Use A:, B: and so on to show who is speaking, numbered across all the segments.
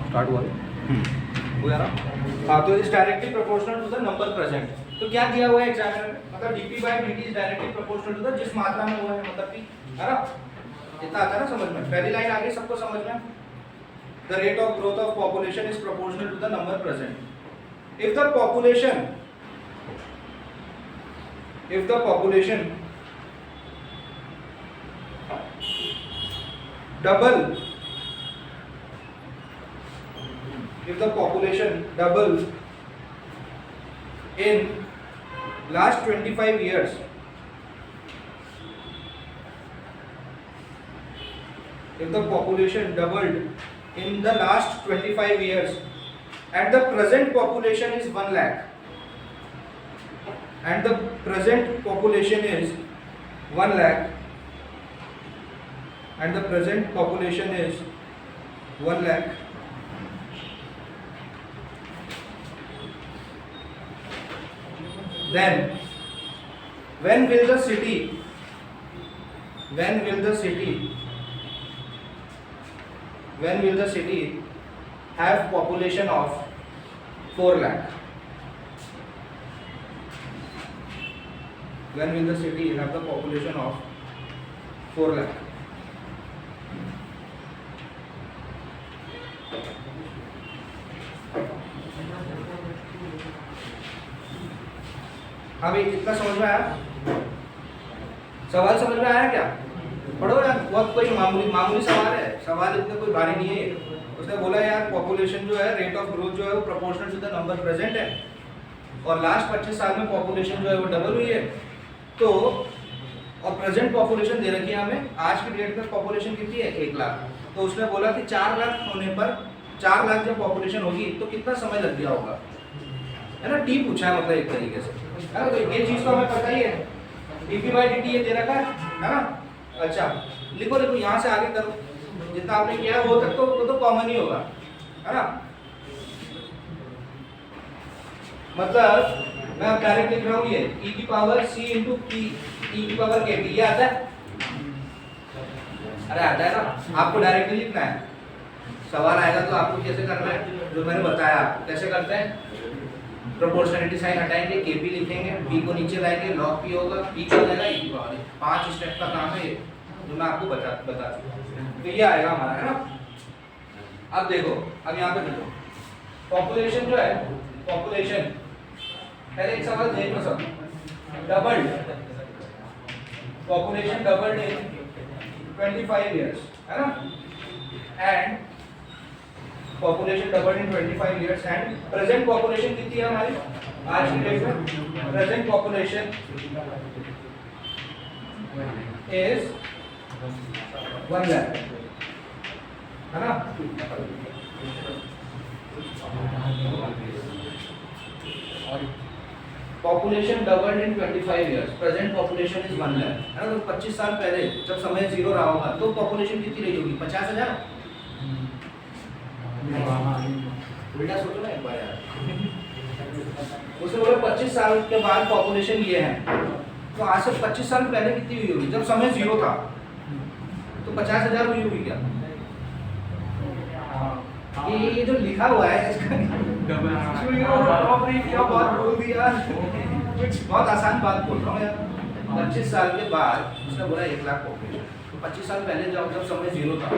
A: Start हुआ हो यार। हाँ, तो is directly proportional to the number present. तो क्या दिया हुआ है एग्जामिनर में, मतलब dp by dt is directly proportional to the जिस मात्रा में हुआ है, मतलब कि है ना, इतना आता है ना समझ में। पहली लाइन आगे सबको समझ में। The rate of growth of population is proportional to the number present. If the population double in last 25 years, if the population doubled in the last 25 years and the present population is 1 lakh, and the present population is 1 lakh, and the present population is 1 lakh, then when will the city have population of 4 lakh? When will the city have the population of 4 lakh? हाँ भाई, इतना समझ में आया? सवाल समझ में आया क्या? पढ़ो यार, बहुत कोई मामूली सवाल है, सवाल इतना कोई भारी नहीं है। उसने बोला यार पॉपुलेशन जो है, रेट ऑफ ग्रोथ जो है वो proportional to the number present है, और लास्ट 25 साल में पॉपुलेशन जो है वो डबल हुई है। तो और प्रेजेंट पॉपुलेशन दे रखी है हमें, आज की डेट में पॉपुलेशन कितनी है? 1 लाख। तो उसने बोला कि 4 लाख होने पर, 4 लाख जब पॉपुलेशन होगी तो कितना समय लग गया होगा, है ना। टी पूछा है मतलब एक तरीके से, है ना। तो ये चीज़ तो हमें पता ही है, dp बाई dt ये दे रखा है ना। अच्छा लिखो, देखो यहाँ से आगे करो, जितना आपने किया है वो तक तो वो तो कॉमन ही होगा, है ना। मतलब मैं अब डायरेक्ट लिख रहा हूँ ये e की power c into p e की पावर kt, ये आता है? अरे आता है ना। आपको डायरेक्ट लिखना है, सवाल आएगा तो आपको कैसे करना है जो मैंने बताया आपको कैसे करते हैं। प्रोपोर्शनलिटी साइन हटाएंगे, kp लिखेंगे, p को नीचे लाएंगे, log p होगा, p क्या हो जाएगा e की पावर। 5 स्टेप का काम है ये, जो मैं आपको बता चुका। तो ये आएगा हमारा, है ना। अब देखो, अब यहाँ पे देखो पॉपुलेशन जो है, पॉपुलेशन पहले एक सवाल देख लो सब। डबल्ड, पॉपुलेशन डबल्ड इन 25 years, है ना। And population doubled in 25 years and present population कितनी है हमारी आज की डेट में? प्रेजेंट पॉपुलेशन इज 1 लाख, है ना। Population doubled in 25 years, present population is 1 lakh, है ना। तो 25 साल पहले जब समय 0 रहा होगा तो पॉपुलेशन कितनी रही होगी? 50,000। उल्टा सोचो ना एक बार यार। उसने बोला 25 साल के बाद पॉपुलेशन ये है, तो आज से 25 साल पहले कितनी हुई होगी जब समय 0 था? तो 50,000 हुई होगी क्या? ये जो लिखा हुआ है इसका बहुत बोल दिया, कुछ बहुत आसान बात बोल रहा हूँ यार। 25 साल के बाद उसने बोला 1 लाख पॉपुलेशन, तो 25 साल पहले जब समय 0 था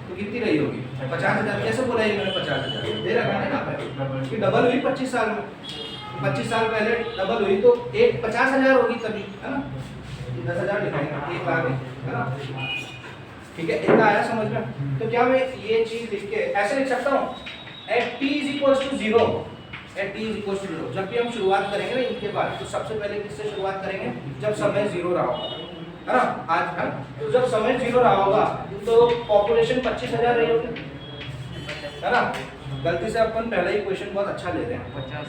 A: तो कितनी रही होगी? 50,000। कैसे बोला ये मैंने? 50,000 दे रखा है ना कि डबल हुई 25 साल में। 25 साल पहले डबल हुई तो एक 50,000 होगी तभी, है ना। 10,000 लिखाएंगे, 1 लाख, है ना। ठीक है, इतना आया समझ में? तो क्या मैं ये चीज लिख के ऐसे लिख सकता हूँ? At t is equals to 0, at t is equals to 0 जब भी हम शुरुआत करेंगे ना इनके बाद, तो सबसे पहले किससे शुरुआत करेंगे? जब समय 0 रहा होगा, है ना। आज है, तो जब समय 0 रहा होगा तो पॉपुलेशन 25,000 रही होगी, है ना। गलती से अपन पहला ही क्वेश्चन बहुत अच्छा ले रहे हैं, 50,000,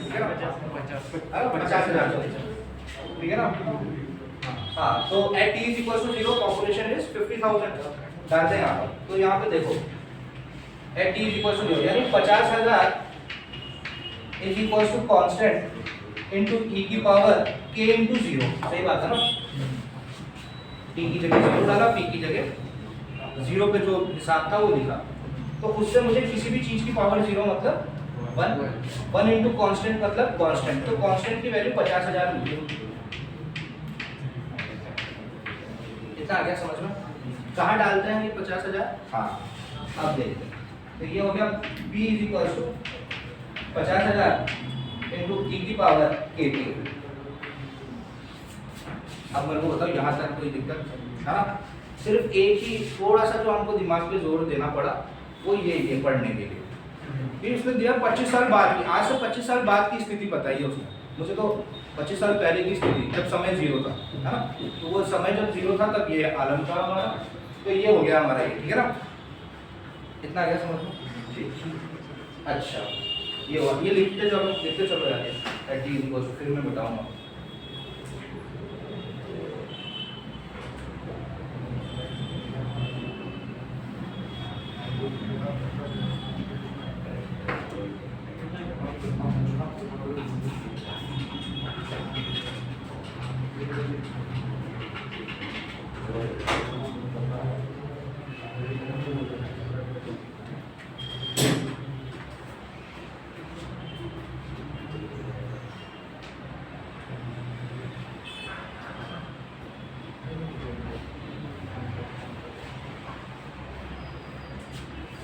A: ठीक है ना। हाँ, तो at t is equals to 0 population is 50,000 डालते हैं यहाँ पर। तो यहाँ पे देखो at t is equals to 0 यानी 50,000 is equals to constant into e की पावर k इनटू 0। सही बात है ना। t की जगह 0 डाला, p की जगह 0 पे जो हिसाब था वो लिखा, तो उससे मुझे किसी भी चीज की पावर 0 मतलब 1 इंटू कॉन्स्टेंट मतलब कॉन्स्टेंट, तो कॉन्स्टेंट की वैल्यू 50,000 मिली। इतना आ गया समझ में? कहाँ डालते हैं ये 50,000? हाँ अब देखते हैं, तो ये हो गया P is equal to 50,000 into e की पावर KT। अब मेरे को बताओ यहाँ तक कोई दिक्कत है ना? सिर्फ एक ही थोड़ा सा जो हमको दिमाग पे जोर देना पड़ा वो ये पढ़ने के लिए, फिर उसने दिया 25 साल बाद की, आज से 25 साल बाद की स्थिति बताइए उसने मुझे, तो 25 साल पहले की स्थिति जब समय 0 था, है ना? तो वो समय जब 0 था तब ये आलम था हमारा, तो ये हो गया हमारा ये, ठीक है ना? इतना आ गया समझ में? ठीक। अच्छा ये लिखते चलो यार, एट डी इक्वल टू, फिर मैं बताऊंगा।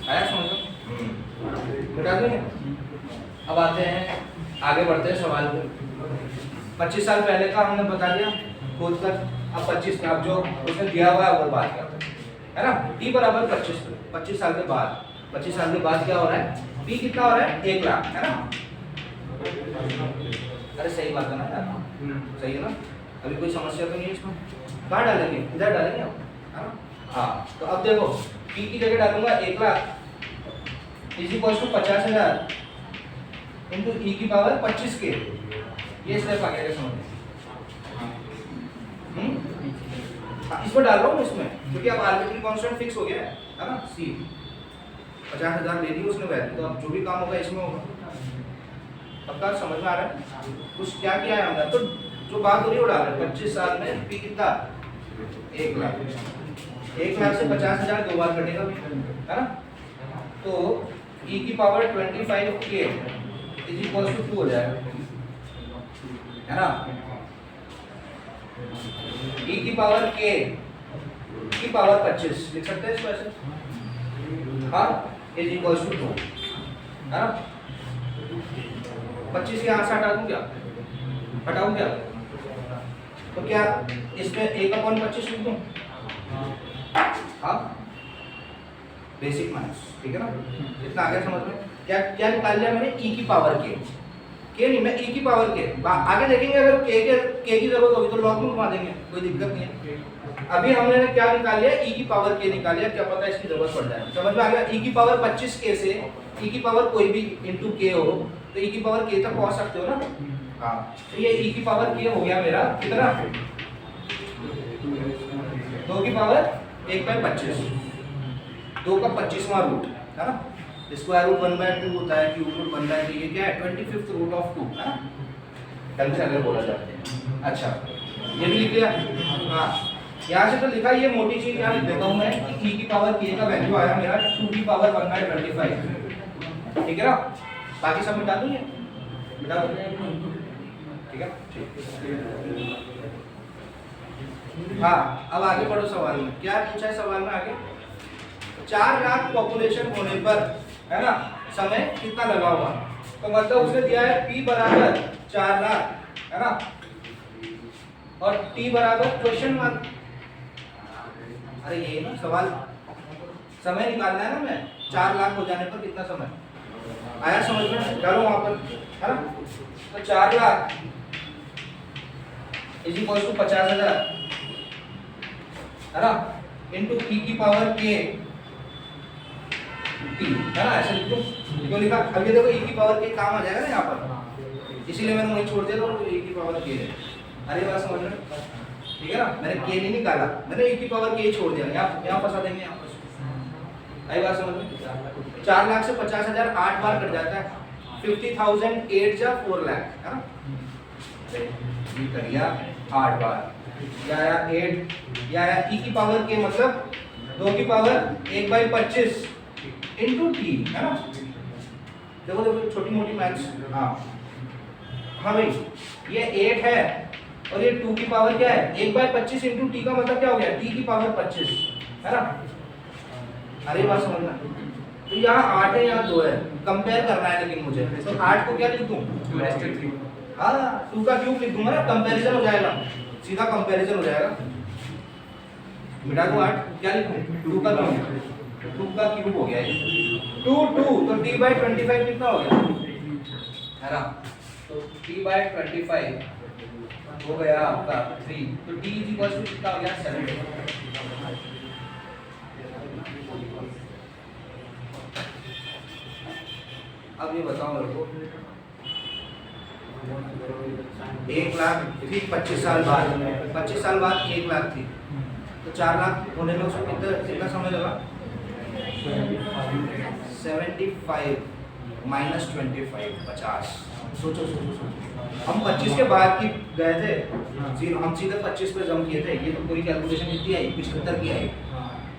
A: आया समझ में? बता देंगे। अब आते हैं आगे बढ़ते हैं सवाल पे। 25 साल पहले का हमने बता दिया खोज कर, अब 25 अब जो उसने दिया हुआ है वो बात करते हैं, है ना? T बराबर 25 साल के बाद, 25 साल के बाद क्या हो रहा है? P कितना हो रहा है? 1 लाख, है ना? अरे सही बात है ना यार, सही है ना? अभी कोई समस्या तो नहीं है इसमें? कहाँ डालेंगे? इधर डालेंगे हम, है ना? हाँ तो अब देखो P की जगह डालूंगा 1 lakh is equal to 50,000 into e की पावर 25 के, ये स्टेप आ गया समझ में? इसमें डाल रहा हूँ इसमें, क्योंकि अब आर्बिट्री कांस्टेंट फिक्स हो गया है ना? C 50,000 ले ली उसने वैल्यू, तो अब जो भी काम होगा इसमें होगा। पक्का समझ में आ रहा है? कुछ क्या किया है हमने, तो जो बात हो रही है वो डाल रहे हैं। 25 साल में P कितना? 1 लाख, 1 लाख से 50,000 दो बार कटेगा, है ना? तो e की power 25k is equal to 2 हो जाएगा, है ना? e की पावर k की पावर 25 लिख सकते हैं इसको ऐसे, हाँ, इज इक्वल टू 2, है ना? 25 यहाँ से हटा दूं क्या? हटाऊं क्या? तो क्या इसमें 1/25 लिख दूं? हाँ, बेसिक माइनस, ठीक है ना? इतना आ गया समझ में? क्या क्या निकाल लिया मैंने? e की पावर k नहीं, मैं e की पावर k, आगे देखेंगे अगर k की जरूरत होगी तो लॉग में घुमा देंगे, कोई दिक्कत नहीं है। अभी हमने क्या निकाल लिया? e की पावर k निकाल लिया, क्या पता इसकी जरूरत पड़ जाए। समझ में आ गया? e की पावर 25k से e की पावर कोई भी इंटू k हो तो e की पावर k तक पहुंच सकते हो ना? हाँ, तो ये e की पावर k हो गया मेरा कितना? 2 की पावर 1/25, 2 का 25वां रूट, है ना? स्क्वायर रूट 1/2 होता है, क्यूब रूट 1/3, ये क्या है? 25th रूट ऑफ 2, है ना? कैलकुलेटर अगर बोला जाता है। अच्छा ये भी लिख लिया। हाँ, यहाँ से तो लिखा, ये मोटी चीज यहाँ लिख देता हूँ मैं कि e की पावर k का वैल्यू आया मेरा 2 की पावर 1/25, ठीक है ना? बाकी सब मिटा दूंगे, मिटा दूंगे, ठीक है? ठीक। हाँ, अब आगे बढ़ो सवाल में। क्या पूछा है सवाल में आगे? 4 लाख पॉपुलेशन होने पर, है ना, समय कितना लगा हुआ? तो मतलब उसने दिया है P बराबर 4 लाख, है ना, और T बराबर क्वेश्चन मार्क। अरे ये ना सवाल, समय निकालना है ना, मैं 4 लाख हो जाने पर कितना समय आया समझ में? डालो वहां पर, है ना? तो 4 लाख इज इक्वल टू 50,000, है ना, इंटू e की पावर k t, है ना? ऐसे लिख दो, क्यों लिखा? अब ये देखो e की पावर k काम आ जाएगा ना यहाँ पर, इसीलिए मैंने वही छोड़ दिया, तो e की पावर k है। अरे बात समझ में? ठीक है ना? मैंने k नहीं निकाला, मैंने e की पावर k छोड़ दिया, यहाँ फंसा देंगे, यहाँ पर। आई बात समझ में? 4 लाख से 50,000 8 बार कट जाता है, 50,000 8 जा 4 लाख, है ना? ये कर दिया 8 बार, या 8 या e की पावर k मतलब 2 की पावर 1/25 इंटू टी, है ना। देखो देखो छोटी मोटी मैथ्स। हाँ हाँ भाई, ये 8 है और ये 2 की पावर क्या है 1/25 इंटू टी का मतलब क्या हो गया टी की पावर 25, है ना। अरे बात समझना, तो यहाँ 8 है यहाँ 2 है, कंपेयर करना है लेकिन मुझे, तो 8 को क्या लिख दूँ
B: 2/3।
A: हाँ 2 का क्यूब लिख दूंगा ना, कंपैरिजन हो जाएगा, सीधा कंपैरिजन हो जाएगा। मिटा दूं 8, क्या लिखूं 2 का क्यूब, 2 का क्यूब हो गया ये 2 2, तो t/25 कितना हो गया, है ना। तो t/25 हो गया आपका 3, तो t कितना हो गया 7। अब ये बताओ मेरे को, 1 लाख थी 25 साल बाद, 25 साल बाद 1 लाख थी, तो 4 लाख होने में उसको कितना समय लगा 75 माइनस 25 50। सोचो सोचो सोचो, हम 25 के बाद की गए थे, हम सीधे 25 पे जम किए थे, ये तो पूरी कैलकुलेशन कितनी आई 75 की आई,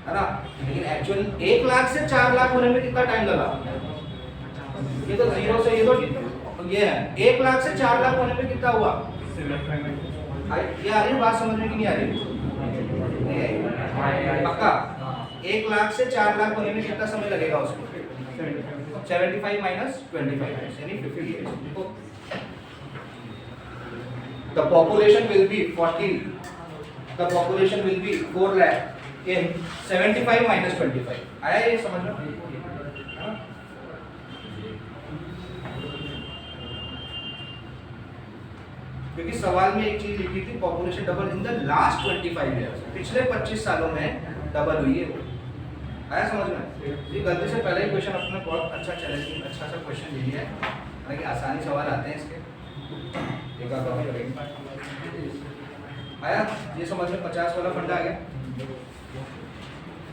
A: है ना। लेकिन एक्चुअल 1 लाख से 4 लाख होने में कितना टाइम लगा, ये तो 0 से ये है 1 लाख से 4 लाख होने में कितना हुआ, ये आ रही है बात समझ में कि नहीं आ रही, नहीं आई पक्का। 1 लाख से 4 लाख होने में कितना समय लगेगा उसको 75 माइनस 25 यानी 50 years। The population will be 40, the population will be 4 lakh in 75 minus 25। आया ये समझ में, क्योंकि सवाल में एक चीज लिखी थी population double in the last 25 years, पिछले 25 सालों में डबल हुई है। आया समझ में, ये गलती से पहले ही क्वेश्चन अपने बहुत अच्छा चैलेंजिंग अच्छा सा क्वेश्चन ले लिया है, हालांकि आसानी सवाल आते हैं इसके, एक आधा में लगेगा। आया ये समझ में, 50 वाला फंडा आ गया।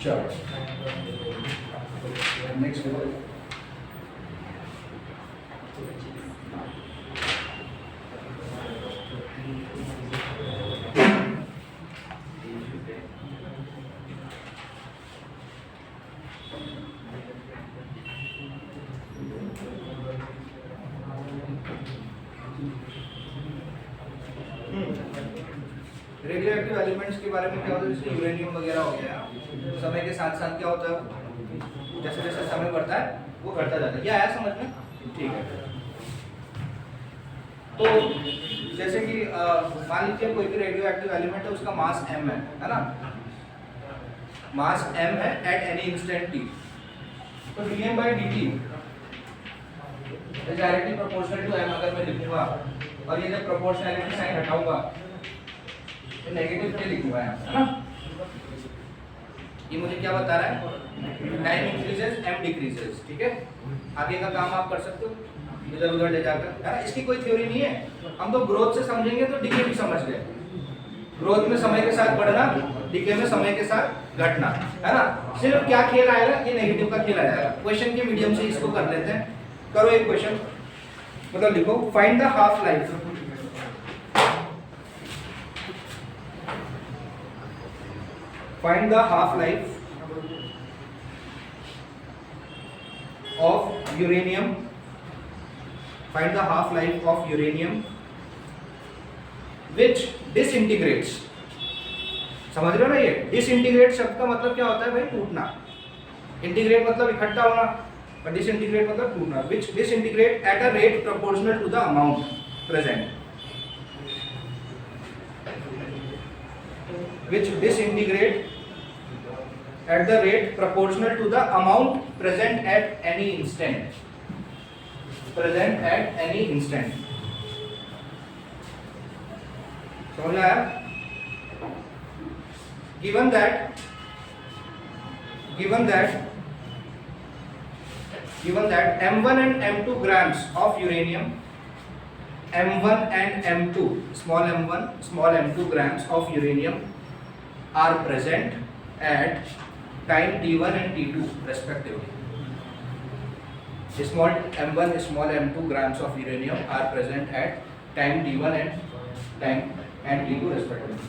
A: चलो नेक्स्ट रेडियोएक्टिव एलिमेंट्स के बारे में क्या होता है, जैसे यूरेनियम वगैरह हो गया, समय के साथ साथ क्या होता है, जैसे जैसे समय बढ़ता है वो घटता जाता है। क्या आया समझ में, ठीक है। तो जैसे कि मान लीजिए कोई भी रेडियोएक्टिव एलिमेंट है, उसका मास m है ना, मास m है एट एनी इंस्टेंट t, तो dm/dt is directly proportional to m अगर मैं लिखूंगा, और ये जब प्रोपोर्शनैलिटी साइन हटाऊंगा तो नेगेटिव पे लिखूंगा यहाँ, है ना। ये मुझे क्या बता रहा है, टाइम इंक्रीजेस m डिक्रीजेस, ठीक है। आगे का काम आप कर सकते हो इधर उधर ले जाकर, है ना। इसकी कोई थ्योरी नहीं है, हम तो ग्रोथ से समझेंगे तो डीके भी समझ गए, ग्रोथ में समय के साथ बढ़ना, डीके में समय के साथ घटना, है ना। सिर्फ क्या खेल आएगा, ये नेगेटिव का खेल आएगा। क्वेश्चन के मीडियम से इसको कर लेते हैं, करो एक क्वेश्चन, मतलब लिखो find the half life find the half life of uranium, find the half life of uranium which disintegrates। समझ रहे हो ना, ये डिसइंटीग्रेट शब्द का मतलब क्या होता है भाई, टूटना। इंटीग्रेट मतलब इकट्ठा होना, और डिसइंटीग्रेट मतलब टूटना। which disintegrate at a rate proportional to the amount present, which disintegrate at the rate proportional to the amount present at any instant, present at any instant। समझ में आया। given that m1 and m2 grams of uranium, m1 and m2 small m2 grams of uranium are present at time t1 and t2 respectively। Small m1 small m2 grams of uranium are present at time t1 and t2 respectively,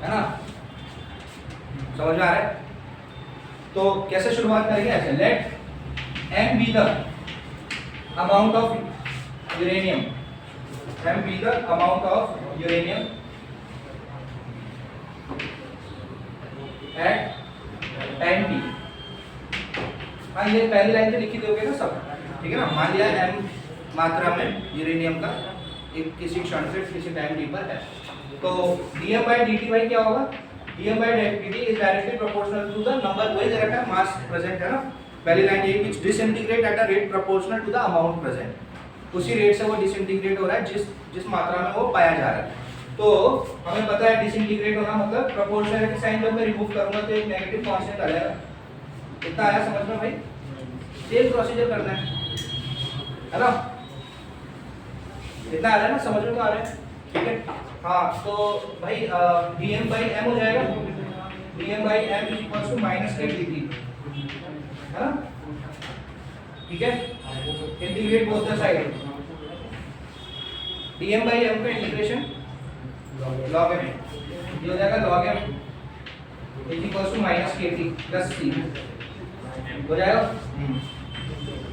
A: है ना। समझ में आ रहा है? तो कैसे शुरुआत करेंगे? ऐसे, let m be the amount of uranium, m be the amount of uranium at time t। हाँ, ये पहली लाइन तो लिखी दोगे ना सब, ठीक है ना? मान लिया m मात्रा में यूरेनियम का एक किसी क्षण पे किसी टाइम t पर है, तो dm by dt भाई क्या होगा? dm by dt is directly proportional to the number, वही दे रखा है, मास प्रेजेंट है ना, पहली लाइन ये which disintegrate at a rate proportional to the amount present, उसी रेट से वो डिसइंटीग्रेट हो रहा है जिस मात्रा में वो पाया जा रहा है। तो हमें पता है डिसइंटीग्रेट होना मतलब प्रोपोर्शनलिटी साइन जब मैं रिमूव करूंगा तो एक नेगेटिव कांस्टेंट आ जाएगा। इतना आया समझ में भाई? सेम प्रोसीजर करना है ना? इतना आ रहा है ना, समझ में तो आ रहा है? ठीक है, हाँ। तो भाई dm by m हो जाएगा, dm by m is equal to minus K dt, है ना? ठीक है, integrate both the side, dm by m का इंटीग्रेशन log m, ये हो जाएगा log m is equal to minus K T plus C हो जाएगा।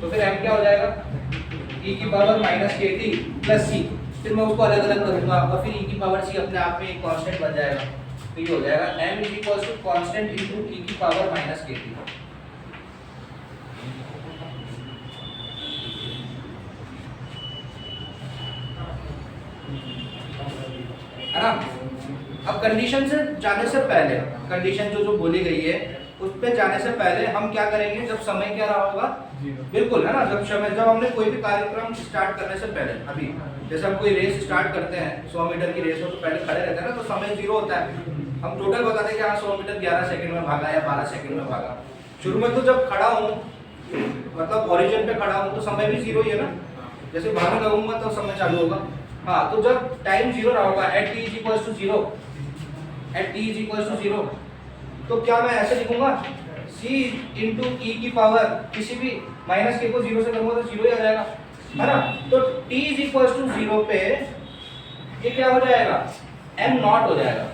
A: तो फिर m क्या हो जाएगा? e की power minus K T plus सी, फिर मैं उसको अलग अलग करूंगा और फिर e की पावर c अपने आप में एक कांस्टेंट बन जाएगा। तो ये हो जाएगा m is equal to constant into e की पावर माइनस के टी, है ना? अब कंडीशन से जाने से पहले, कंडीशन जो बोली गई है उस पे जाने से पहले हम क्या करेंगे? जब समय क्या रहा होगा? बिल्कुल, है ना? जब हमने कोई भी कार्यक्रम स्टार्ट करने से पहले, अभी जैसे हम कोई रेस स्टार्ट करते हैं, 100 मीटर की रेस हो तो पहले खड़े रहते हैं ना, तो समय 0 होता है। हम टोटल बताते हैं कि हाँ 100 मीटर 11 सेकंड में भागा या 12 सेकंड में भागा। शुरू में तो जब खड़ा हूँ, मतलब ओरिजिन पे खड़ा हूँ, तो समय भी 0 ही है ना। जैसे भागने लगूंगा तो समय चालू होगा। हाँ, तो जब टाइम 0 रहा होगा, at t is equal to 0, at t is equal to 0, तो क्या मैं ऐसे लिखूंगा? c इंटू e की पावर, किसी भी माइनस के को 0 से करूंगा तो 0 ही आ जाएगा, है ना? तो t इज इक्वल टू 0 पे ये क्या हो जाएगा? m नॉट हो जाएगा।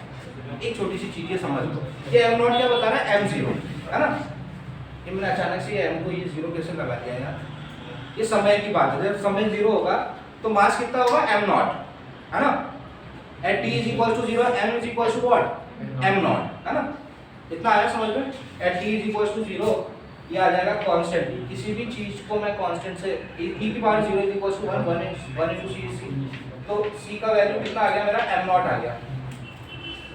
A: एक छोटी सी चीज ये समझ लो, ये m नॉट क्या बता रहा है? m0, है ना? ये मैंने अचानक से m को ये 0 कैसे लगा दिया यार? ये समय की बात है, जब समय 0 होगा तो मास कितना होगा? m नॉट, है ना? At t is equal to 0, m is equal to what? m naught, है ना? इतना आया समझ में? At t is equal to 0 ये आ जाएगा कांस्टेंट। किसी भी चीज को मैं कांस्टेंट से e की power 0 is equal to 1 into c, तो c का वैल्यू कितना आ गया मेरा? m नॉट आ गया,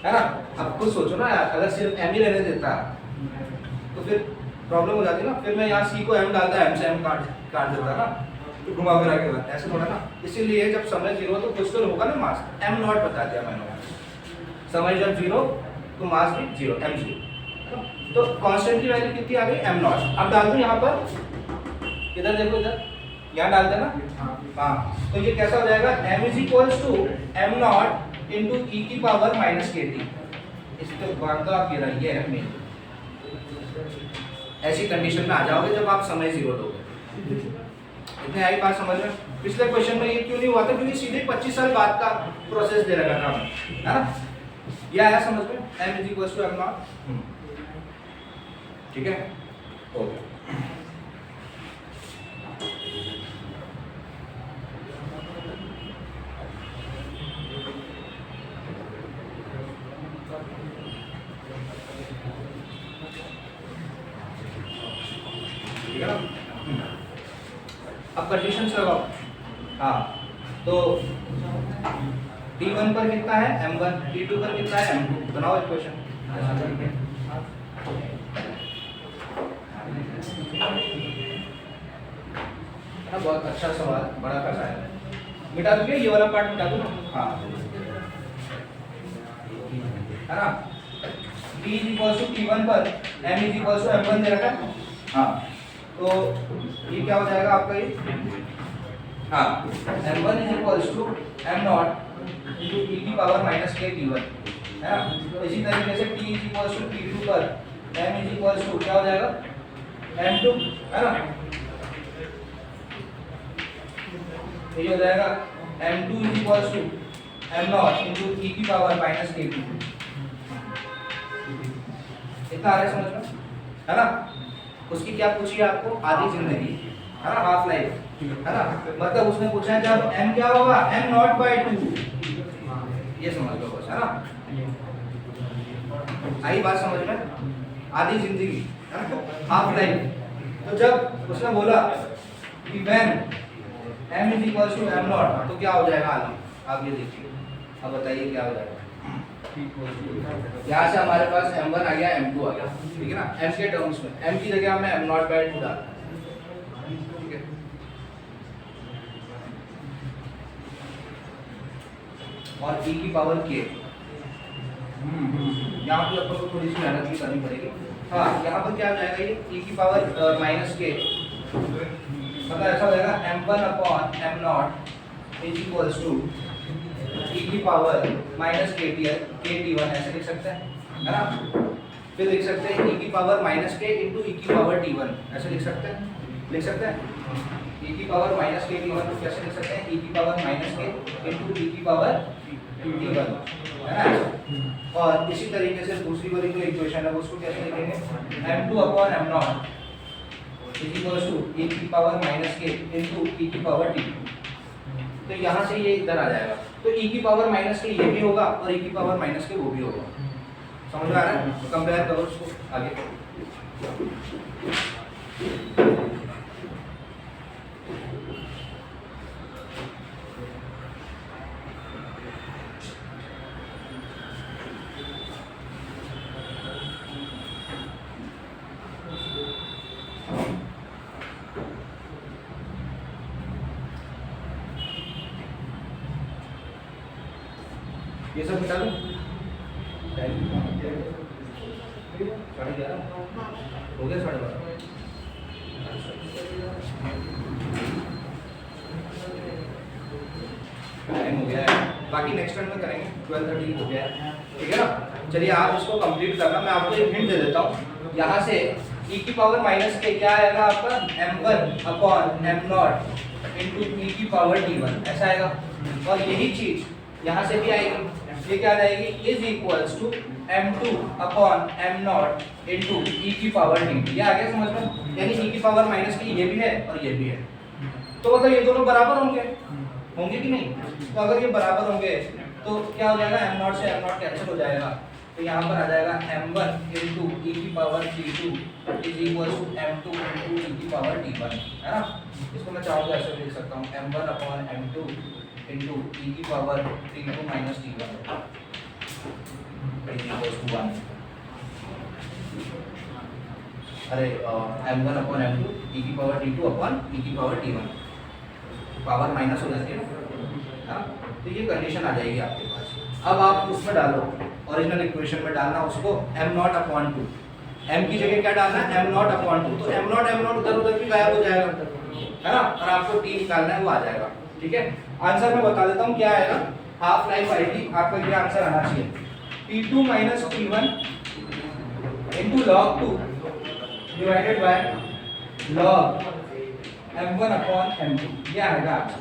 A: है ना? अब खुद सोचो ना यार, अगर सिर्फ m ही रहने देता तो फिर प्रॉब्लम हो जाती ना। फिर मैं यहाँ c को m डालता, m से m काट देता ना, तो घुमा फिरा के बात ऐसे थोड़ा ना। इसीलिए जब समय 0 तो कुछ तो होगा ना, मास m नॉट बता दिया मैंने। समय जब 0 तो मास भी 0, m0, तो कांस्टेंट की वैल्यू कितनी आ गई? m not. अब डाल दूं यहाँ पर, इधर देखो, इधर यहाँ डाल देना। हाँ, तो ये कैसा हो जाएगा? m is equal to m naught into e की पावर माइनस के टी। इसके बाद तो आप ये है मेन, ऐसी कंडीशन में आ जाओगे जब आप समय 0 दोगे। इतनी आई बात समझ में? पिछले क्वेश्चन में ये क्यों नहीं हुआ था? क्योंकि सीधे 25 साल बाद का प्रोसेस दे रखा था, है ना? ये आया समझ में? m is equal to m naught, ठीक है? ओके, ठीक है ना? अब कंडीशंस लगाओ। हाँ, तो t1 पर कितना है? m1, t2 पर कितना है? m2। बनाओ इक्वेशन। बहुत अच्छा सवाल, बड़ा का है। मिटा दोगे ये वाला पार्ट? मिटा दो ना। हाँ, है ना? t is equal to t1 पर m is equal to m1 दे रखा है। हाँ, तो ये क्या हो जाएगा आपका? ये हाँ, m1 is equal to m naught into e की पावर माइनस के t1, है ना? तो इसी तरीके से t is equal to t2 पर m इज इक्वल टू क्या हो जाएगा? m2, है ना? ये हो जाएगा m2 is equal to m naught into e की पावर माइनस के2। इतना आ रहा है समझ में, है ना। उसकी क्या पूछी है आपको, आधी जिंदगी, है ना, हाफ लाइफ, है ना। मतलब उसने पूछा है जब m क्या होगा, m नॉट बाय 2, ये समझ लो बस, है ना। आई बात समझ में, आधी जिंदगी, है ना, हाफ लाइफ। तो जब उसने बोला कि when m is equal to m naught, तो क्या हो जाएगा आगे, आप ये देखिए, अब बताइए क्या हो जाएगा। यहाँ से हमारे पास m1 आ गया, m2 आ गया, ठीक है ना। m के टर्म्स में m की जगह हमने m नॉट बाय 2 डाला, ठीक है। और e की पावर k, यहाँ पे अपन को थोड़ी सी मेहनत भी करनी पड़ेगी। हाँ, यहाँ पर क्या हो जाएगा, ये e की पावर माइनस k, मतलब ऐसा हो जाएगा m1 upon m naught is equals to e की पावर माइनस kt1, ऐसे लिख सकते हैं, है ना। फिर लिख सकते हैं e की power minus k into e की पावर t1, ऐसे लिख सकते हैं, e की पावर माइनस kt1 को कैसे लिख सकते हैं, e की power minus k into e की पावर t1, है ना। और इसी तरीके से दूसरी वाली जो इक्वेशन है उसको कैसे लिखेंगे, m2 upon m naught is equals to e की power minus k into e की पावर t2। तो यहाँ से ये इधर आ जाएगा, तो e की पावर माइनस के ये भी होगा और e की पावर माइनस के वो भी होगा, समझ में आ रहा है। तो कंपेयर करो उसको आगे। ये सब मिटा दूं, 11:30 हो गया, 12:30 टाइम हो गया है। बाकी नेक्स्ट टाइम में करेंगे, 12:30 हो गया है, ठीक है ना। चलिए आप इसको कंप्लीट करना, मैं आपको एक हिंट दे देता हूँ। यहाँ से e की पावर माइनस के क्या आएगा आपका, m1 upon m naught into e की पावर t1, ऐसा आएगा। और यही चीज यहाँ से भी आएगी, ये क्या आ जाएगी, is equals to m2 upon m naught into e की पावर t2, ये आ गया समझ में। यानी e की पावर माइनस की ये भी है और ये भी है, तो मतलब ये दोनों बराबर होंगे कि नहीं। तो अगर ये बराबर होंगे तो क्या हो जाएगा, m नॉट से m नॉट कैंसिल हो जाएगा, तो यहाँ पर आ जाएगा m1 इंटू e की power t2 is equals to m2 into e की पावर t1, है ना। इसको मैं चाहूँ तो ऐसे लिख सकता हूँ, m1 upon m2 into e की power t2 minus t1 is equals to 1। अरे m1 अपॉन m2 e की पावर t2 अपॉन e की पावर t1, पावर माइनस हो जाती है, हाँ। तो ये कंडीशन आ जाएगी आपके पास। अब आप उसमें डालो, ओरिजिनल इक्वेशन में डालना उसको m नॉट अपॉन 2, m की जगह क्या डालना है, m नॉट अपॉन 2, तो m नॉट उधर उधर भी गायब हो जाएगा, है ना। और आपको t निकालना है, वो आ जाएगा, ठीक है। आंसर मैं बता देता हूँ क्या आएगा, हाफ लाइफ आएगी आपका, ये आंसर आना चाहिए t2 minus t1 into log 2 divided by log m1 upon m2, ये आएगा आंसर,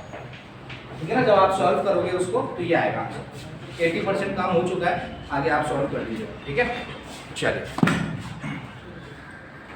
A: ठीक है ना। जब आप सॉल्व करोगे उसको तो ये आएगा आंसर। 80% काम हो चुका है, आगे आप सॉल्व कर लीजिए, ठीक है। चलिए।